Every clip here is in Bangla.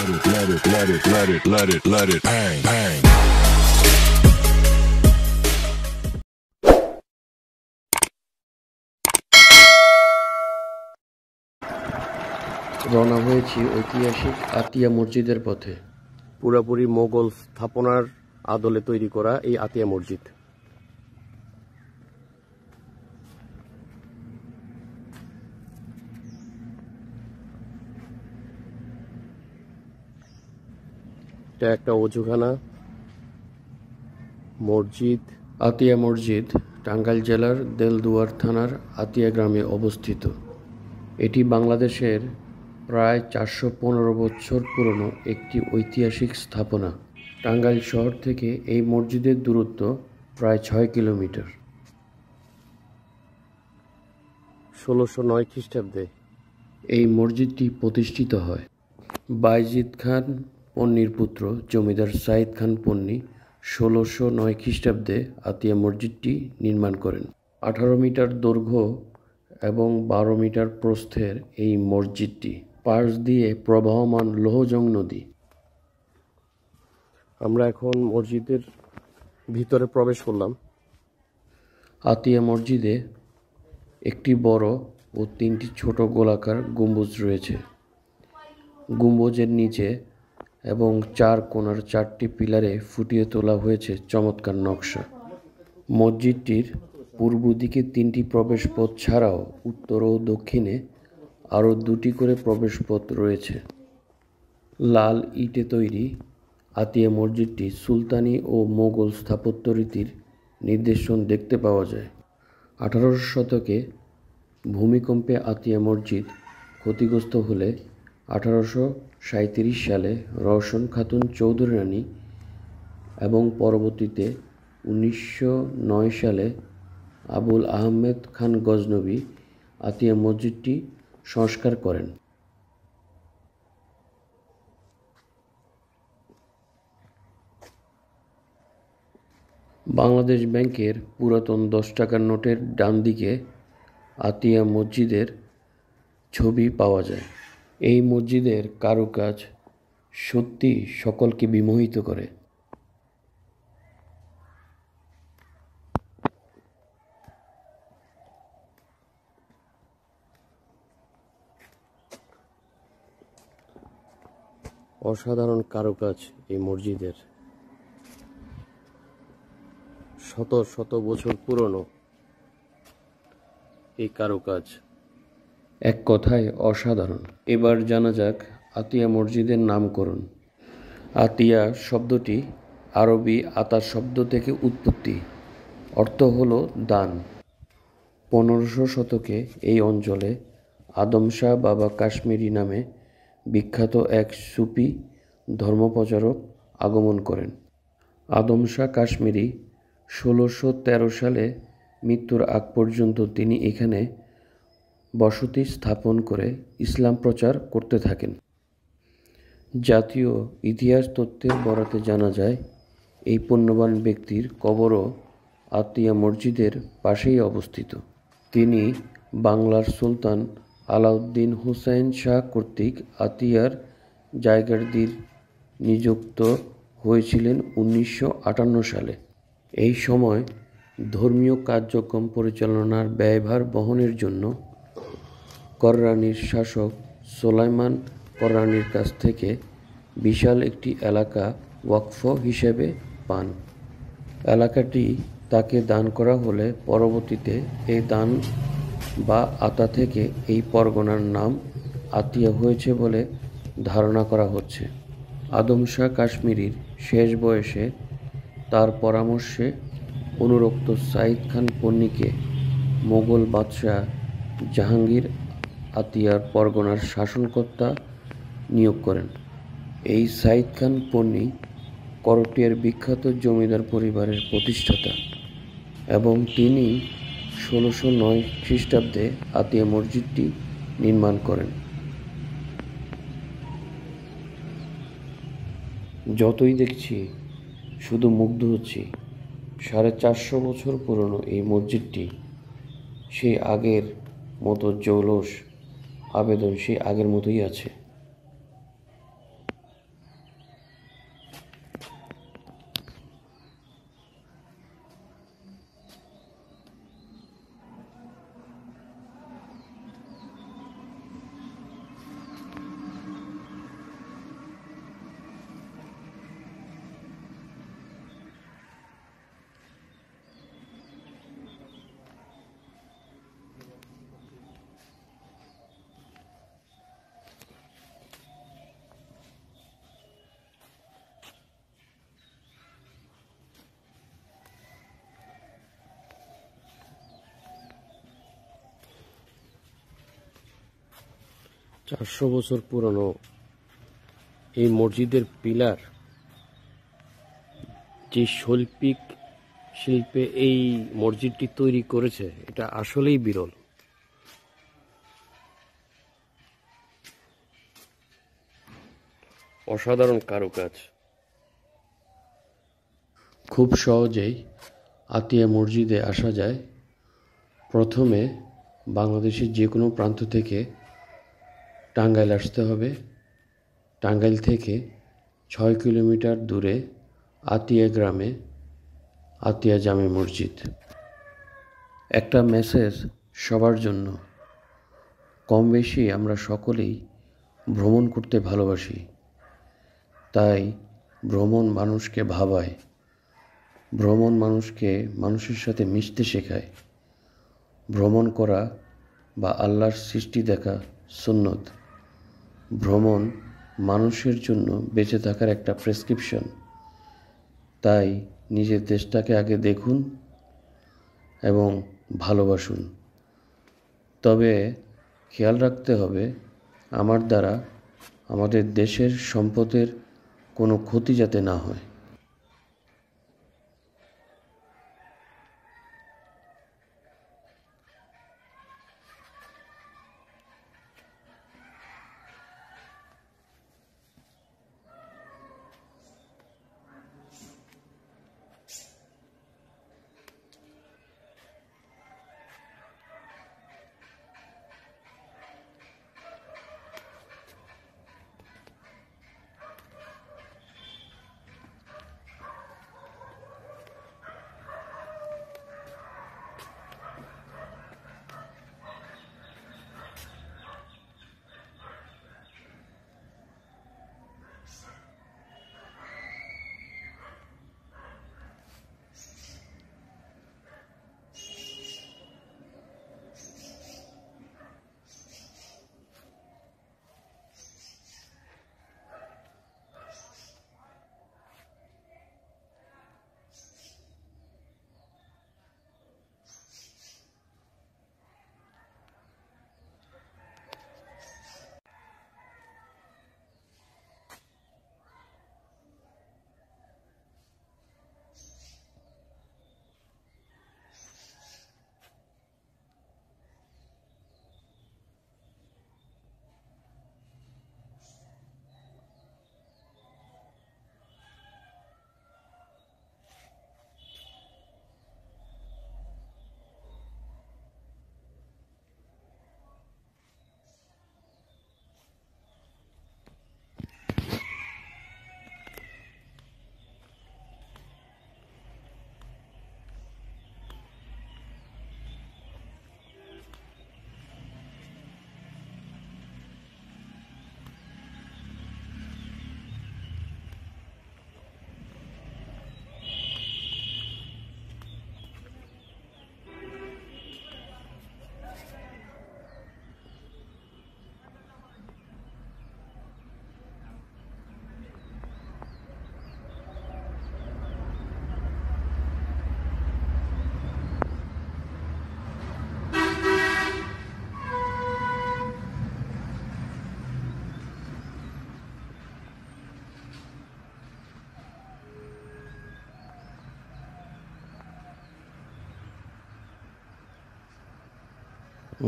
let it bang, bang. রওনা হয়েছি ঐতিহাসিক আতিয়া মসজিদের পথে। পুরোপুরি মোগল স্থাপনার আদলে তৈরি করা এই আতিয়া মসজিদ। এটা একটা অজুখানা মসজিদ। আতিয়া মসজিদ টাঙ্গাইল জেলার দেলদুয়ার থানার আতিয়া গ্রামে অবস্থিত। এটি বাংলাদেশের প্রায় 415 বছর পুরনো একটি ঐতিহাসিক স্থাপনা। টাঙ্গাইল শহর থেকে এই মসজিদের দূরত্ব প্রায় 6 কিলোমিটার। 1609 খ্রিস্টাব্দে এই মসজিদটি প্রতিষ্ঠিত হয়। বাইজিদ খান পন্নীর পুত্র জমিদার সাইদ খান পন্নী 1609 খ্রিস্টাব্দে আতিয়া মসজিদটি নির্মাণ করেন। 18 মিটার দৈর্ঘ্য এবং 12 মিটার প্রস্থের এই মসজিদটি পাশ দিয়ে প্রবাহমান লৌহজং নদী। আমরা এখন মসজিদের ভিতরে প্রবেশ করলাম। আতিয়া মসজিদে একটি বড় ও 3টি ছোট গোলাকার গম্বুজ রয়েছে। গম্বুজের নিচে এবং 4 কোণার 4টি পিলারে ফুটিয়ে তোলা হয়েছে চমৎকার নকশা। মসজিদটির পূর্ব দিকে 3টি প্রবেশপথ ছাড়াও উত্তর ও দক্ষিণে আরও 2টি করে প্রবেশপথ রয়েছে। লাল ইটে তৈরি আতিয়া মসজিদটি সুলতানি ও মোগল স্থাপত্য রীতির নিদর্শন দেখতে পাওয়া যায়। 18 শতকে ভূমিকম্পে আতিয়া মসজিদ ক্ষতিগ্রস্ত হলে 1837 সালে রওশন খাতুন চৌধুরী রানী এবং পরবর্তীতে 1909 সালে আবুল আহমেদ খান গজনবী আতিয়া মসজিদটি সংস্কার করেন। বাংলাদেশ ব্যাংকের পুরাতন 10 টাকার নোটের ডান দিকে আতিয়া মসজিদের ছবি পাওয়া যায়। এই মসজিদের কারুকাজ সত্যি সকলকে বিমোহিত করে। অসাধারণ কারুকাজ এই মসজিদের। শত শত বছর পুরনো এই কারুকাজ, এক কথায় অসাধারণ। এবার জানা যাক আতিয়া মসজিদের নামকরণ। আতিয়া শব্দটি আরবি আতা শব্দ থেকে উৎপত্তি, অর্থ হলো দান। 1500 শতকে এই অঞ্চলে আদম শাহ বাবা কাশ্মীরি নামে বিখ্যাত এক সুফি ধর্মপ্রচারক আগমন করেন। আদম শাহ কাশ্মীরি 1613 সালে মৃত্যুর আগ পর্যন্ত তিনি এখানে বসতি স্থাপন করে ইসলাম প্রচার করতে থাকেন। জাতীয় ইতিহাস তথ্যের বরাতে জানা যায় এই পুণ্যবান ব্যক্তির কবরও আতিয়া মসজিদের পাশেই অবস্থিত। তিনি বাংলার সুলতান আলাউদ্দিন হুসাইন শাহ কর্তৃক আতিয়ার জায়গারদির নিযুক্ত হয়েছিলেন 1958 সালে। এই সময় ধর্মীয় কার্যক্রম পরিচালনার ব্যয়ভার বহনের জন্য কররানীর শাসক সুলাইমান কররানীর কাছ থেকে বিশাল একটি এলাকা ওয়াকফ হিসেবে পান। এলাকাটি তাকে দান করা হলে পরবর্তীতে এই দান বা আতা থেকে এই পরগনার নাম আতিয়া হয়েছে বলে ধারণা করা হচ্ছে। আদম শাহ কাশ্মীরির শেষ বয়সে তার পরামর্শে অনুরক্ত সাইদ খান পন্নীকে মোগল বাদশাহ জাহাঙ্গীর আতিয়ার পরগনার শাসনকর্তা নিয়োগ করেন। এই সাইদ খান পন্নী করটিয়ার বিখ্যাত জমিদার পরিবারের প্রতিষ্ঠাতা এবং তিনি 1609 খ্রিস্টাব্দে আতিয়া মসজিদটি নির্মাণ করেন। যতই দেখছি শুধু মুগ্ধ হচ্ছি। 450 বছর পুরনো এই মসজিদটি সেই আগের মতো জৌলস আবেদন সেই আগের মতোই আছে। 400 বছর পুরনো এই মসজিদের পিলার যে শৈল্পিক শিল্পে এই মসজিদটি তৈরি করেছে এটা আসলেই বিরল। অসাধারণ কারুকাজ। খুব সহজেই আতিয়া মসজিদে আসা যায়। প্রথমে বাংলাদেশের যে কোনো প্রান্ত থেকে টাঙ্গাইল আসতে হবে। টাঙ্গাইল থেকে 6 কিলোমিটার দূরে আতিয়া গ্রামে আতিয়া জামে মসজিদ। একটা মেসেজ সবার জন্য, কম বেশি আমরা সকলেই ভ্রমণ করতে ভালোবাসি। তাই ভ্রমণ মানুষকে ভাবায়, ভ্রমণ মানুষকে মানুষের সাথে মিশতে শেখায়। ভ্রমণ করা বা আল্লাহর সৃষ্টি দেখা সুন্নত। ভ্রমণ মানুষের জন্য বেঁচে থাকার একটা প্রেসক্রিপশন। তাই নিজের দেশটাকে আগে দেখুন এবং ভালোবাসুন। তবে খেয়াল রাখতে হবে আমার দ্বারা আমাদের দেশের সম্পদের কোনো ক্ষতি যাতে না হয়।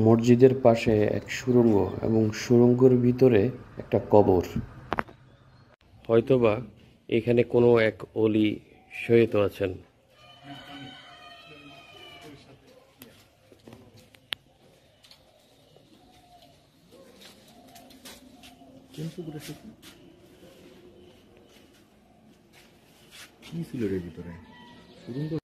মসজিদের পাশে এক সুড়ঙ্গ এবং সুড়ঙ্গের ভিতরে একটা কবর। হয়তোবা এখানে কোনো এক অলি শয়িত আছেন। কি ছিল এর ভিতরে? সুরঙ্গ